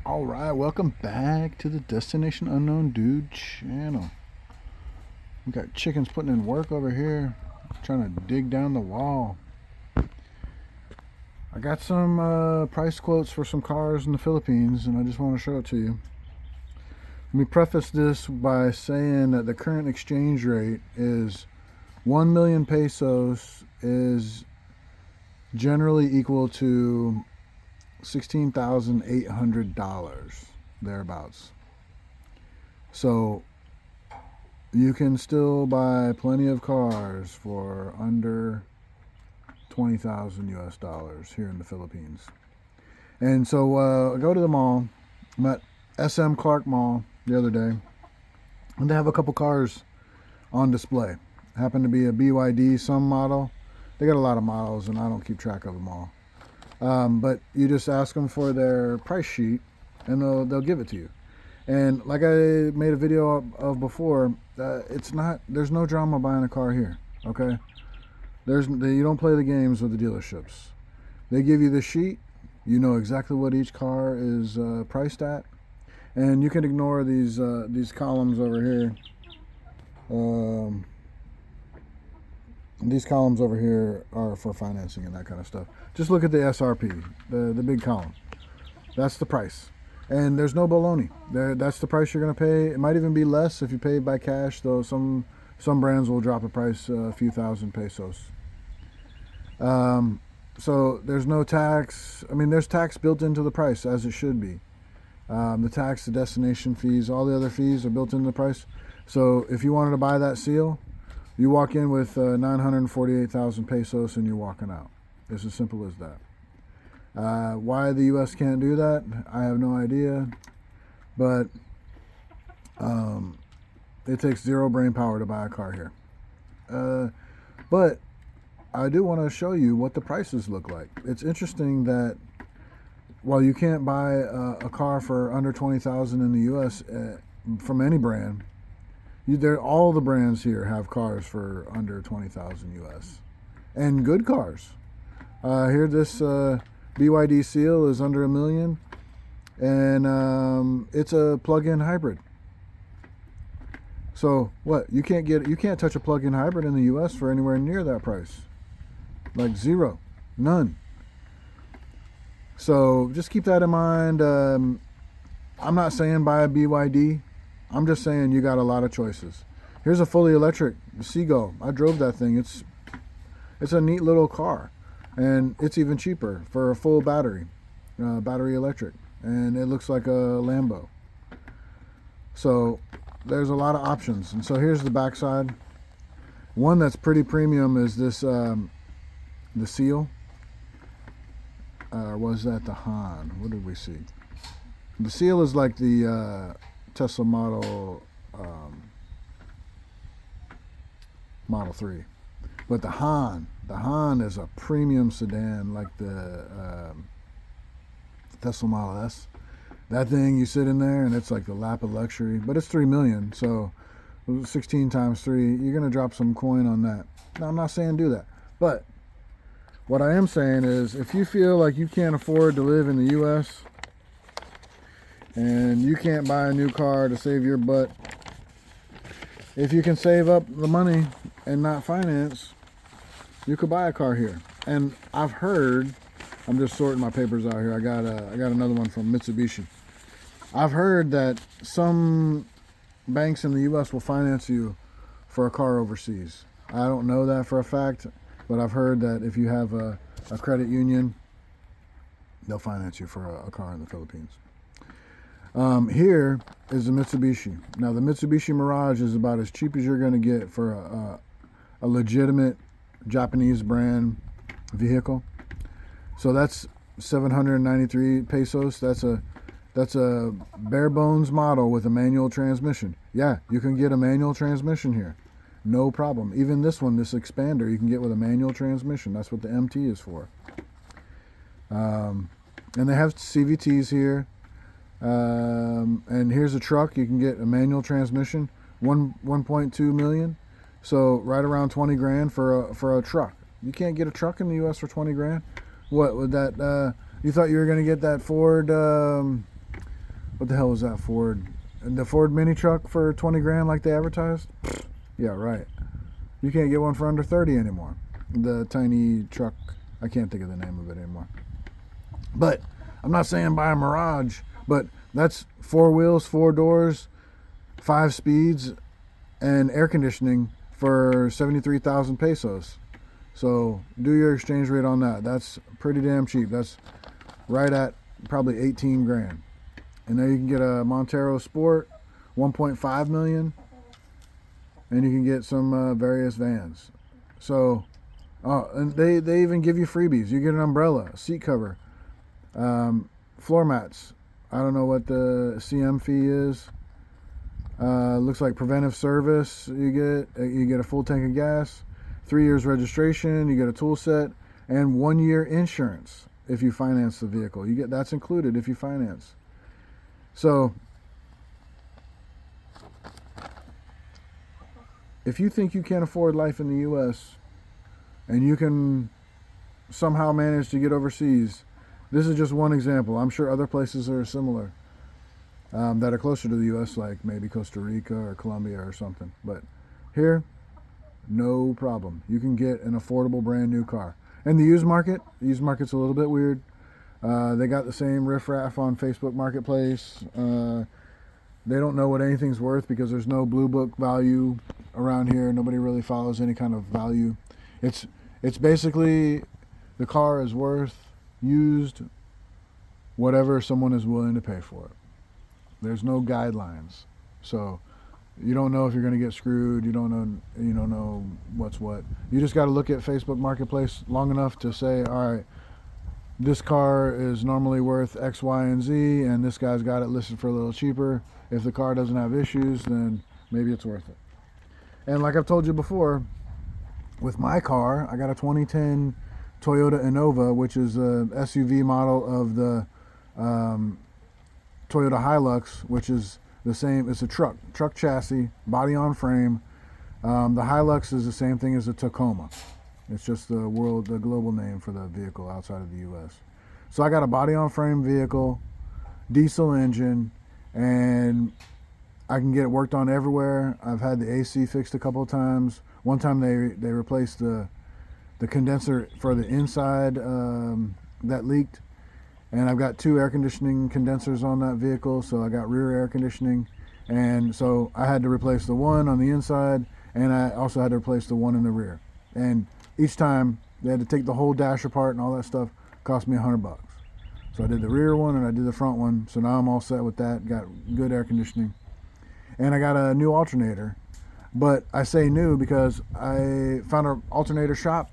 Alright, welcome back to the Destination Unknown Dude channel. We got chickens putting in work over here, trying to dig down the wall. I got some price quotes for some cars in the Philippines, and I just want to show it to you. Let me preface this by saying that the current exchange rate is 1 million pesos is generally equal to $16,800 thereabouts. So you can still buy plenty of cars for under 20,000 US dollars here in the Philippines. And so I go to the mall. I'm at SM Clark Mall the other day, and they have a couple cars on display. Happened to be a BYD, some model. They got a lot of models, and I don't keep track of them all. But you just ask them for their price sheet, and they'll give it to you. And like I made a video of before, there's no drama buying a car here. Okay, you don't play the games with the dealerships. They give you the sheet. You know exactly what each car is priced at, and you can ignore these columns over here. These columns over here are for financing and that kind of stuff. Just look at the SRP, the big column. That's the price. And there's no baloney. That's the price you're going to pay. It might even be less if you pay by cash, though some brands will drop the price a few thousand pesos. So there's no tax. I mean, there's tax built into the price, as it should be. The tax, the destination fees, all the other fees are built into the price. So if you wanted to buy that seal, you walk in with 948,000 pesos and you're walking out. It's as simple as that. Why the U.S. can't do that, I have no idea. But it takes zero brain power to buy a car here. But I do want to show you what the prices look like. It's interesting that while you can't buy a car for under 20,000 in the U.S. From any brand, all the brands here have cars for under 20,000 US, and good cars. Here, this BYD Seal is under $1 million, and it's a plug-in hybrid. So what? You can't touch a plug-in hybrid in the US for anywhere near that price. Like zero, none. So just keep that in mind. I'm not saying buy a BYD. I'm just saying you got a lot of choices. Here's a fully electric Seagull. I drove that thing. It's a neat little car, and it's even cheaper for a full battery electric, and it looks like a Lambo. So there's a lot of options. And so here's the backside. One that's pretty premium is this the Seal. Or was that the Han? What did we see? The Seal is like the Tesla Model 3, but the Han is a premium sedan like the Tesla Model S. That thing, you sit in there and it's like the lap of luxury, but it's 3 million, so 16 times 3, you're gonna drop some coin on that. Now, I'm not saying do that, but what I am saying is if you feel like you can't afford to live in the US and you can't buy a new car to save your butt, if you can save up the money and not finance, you could buy a car here. And I've heard, I'm just sorting my papers out here. I got another one from Mitsubishi. I've heard that some banks in the U.S. will finance you for a car overseas. I don't know that for a fact, but I've heard that if you have a credit union, they'll finance you for a car in the Philippines. Here is the Mitsubishi. Now, the Mitsubishi Mirage is about as cheap as you're going to get for a legitimate Japanese brand vehicle. So that's 793 pesos. That's a bare bones model with a manual transmission. Yeah, you can get a manual transmission here. No problem. Even this one, this Expander, you can get with a manual transmission. That's what the MT is for. And they have CVTs here. And here's a truck. You can get a manual transmission, 1.2 million. So right around 20 grand for a truck. You can't get a truck in the U.S. for 20 grand. What would that? You thought you were going to get that Ford What the hell was that Ford? The Ford mini truck for 20 grand like they advertised? Yeah, right. You can't get one for under 30 anymore. The tiny truck, I can't think of the name of it anymore. But I'm not saying buy a Mirage, but that's 4 wheels, 4 doors, 5 speeds, and air conditioning for 73,000 pesos. So do your exchange rate on that. That's pretty damn cheap. That's right at probably 18 grand. And there you can get a Montero Sport, 1.5 million, and you can get some various vans. So, and they even give you freebies. You get an umbrella, a seat cover, floor mats. I don't know what the CM fee is. Looks like preventive service. You get a full tank of gas, 3 years registration. You get a tool set and 1 year insurance if you finance the vehicle. That's included if you finance. So, if you think you can't afford life in the U.S. and you can somehow manage to get overseas, this is just one example. I'm sure other places are similar that are closer to the U.S., like maybe Costa Rica or Colombia or something. But here, no problem. You can get an affordable brand new car. And the used market's a little bit weird. They got the same riffraff on Facebook Marketplace. They don't know what anything's worth because there's no blue book value around here. Nobody really follows any kind of value. It's basically the car is worth used whatever someone is willing to pay for it. There's no guidelines. So you don't know if you're going to get screwed. You don't know what's what. You just got to look at Facebook Marketplace long enough to say, all right, this car is normally worth X, Y, and Z, and this guy's got it listed for a little cheaper. If the car doesn't have issues, then maybe it's worth it. And like I've told you before, with my car, I got a 2010 Toyota Innova, which is a SUV model of the Toyota Hilux, which is the same. It's a truck chassis, body on frame. The Hilux is the same thing as the Tacoma. It's just the global name for the vehicle outside of the U.S. So I got a body on frame vehicle, diesel engine, and I can get it worked on everywhere. I've had the AC fixed a couple of times. One time they replaced the condenser for the inside that leaked, and I've got 2 air conditioning condensers on that vehicle, so I got rear air conditioning, and so I had to replace the one on the inside, and I also had to replace the one in the rear. And each time they had to take the whole dash apart and all that stuff. Cost me $100. So I did the rear one and I did the front one. So now I'm all set with that. Got good air conditioning, and I got a new alternator. But I say new because I found an alternator shop.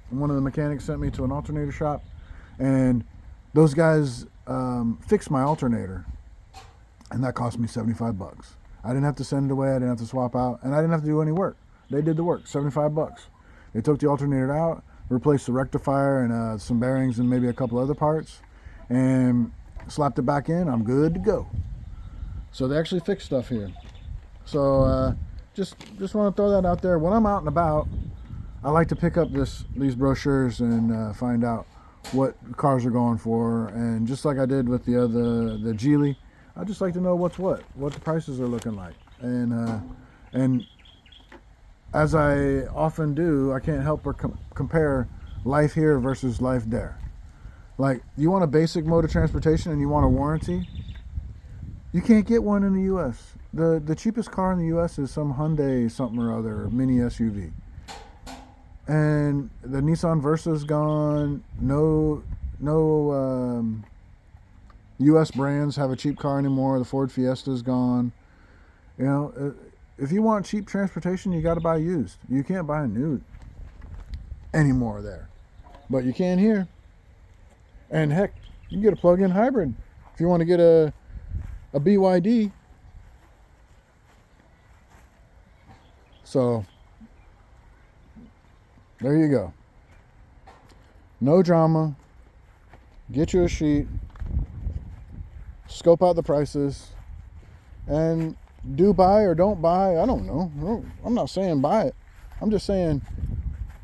One of the mechanics sent me to an alternator shop, and those guys fixed my alternator, and that cost me $75. I didn't have to send it away. I didn't have to swap out, and I didn't have to do any work. They did the work. $75. They took the alternator out, replaced the rectifier and some bearings and maybe a couple other parts, and slapped it back in. I'm good to go. So they actually fixed stuff here. So just want to throw that out there. When I'm out and about, I like to pick up these brochures and find out what cars are going for. And just like I did with the Geely, I just like to know what the prices are looking like. And as I often do, I can't help but compare life here versus life there. Like, you want a basic mode of transportation and you want a warranty? You can't get one in the U.S. The cheapest car in the U.S. is some Hyundai something or other, mini SUV. And the Nissan Versa's gone. No U.S. brands have a cheap car anymore. The Ford Fiesta's gone. You know, if you want cheap transportation, you got to buy used. You can't buy new anymore there. But you can here. And heck, you can get a plug-in hybrid if you want to get a BYD. So, there you go. No drama. Get you a sheet. Scope out the prices. And do buy or don't buy. I don't know. I'm not saying buy it. I'm just saying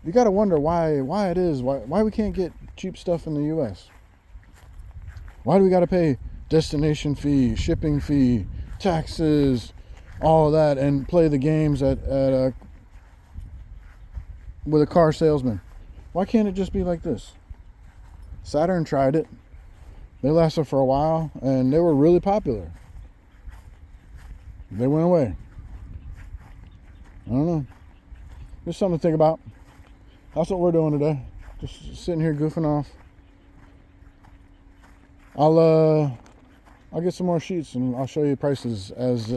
you got to wonder why we can't get cheap stuff in the U.S. Why do we got to pay destination fee, shipping fee, taxes, all of that, and play the games with a car salesman. Why can't it just be like this? Saturn tried it. They lasted for a while, and they were really popular. They went away. I don't know. Just something to think about. That's what we're doing today. Just sitting here goofing off. I'll get some more sheets and I'll show you prices as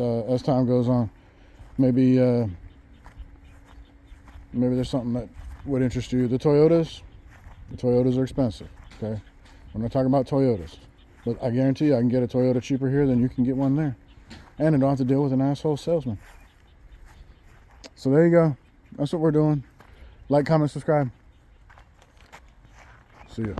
time goes on. Maybe there's something that would interest you. The Toyotas are expensive. Okay, I'm not talking about Toyotas, but I guarantee you I can get a Toyota cheaper here than you can get one there, and I don't have to deal with an asshole salesman. So there you go. That's what we're doing. Like, comment, subscribe. See ya.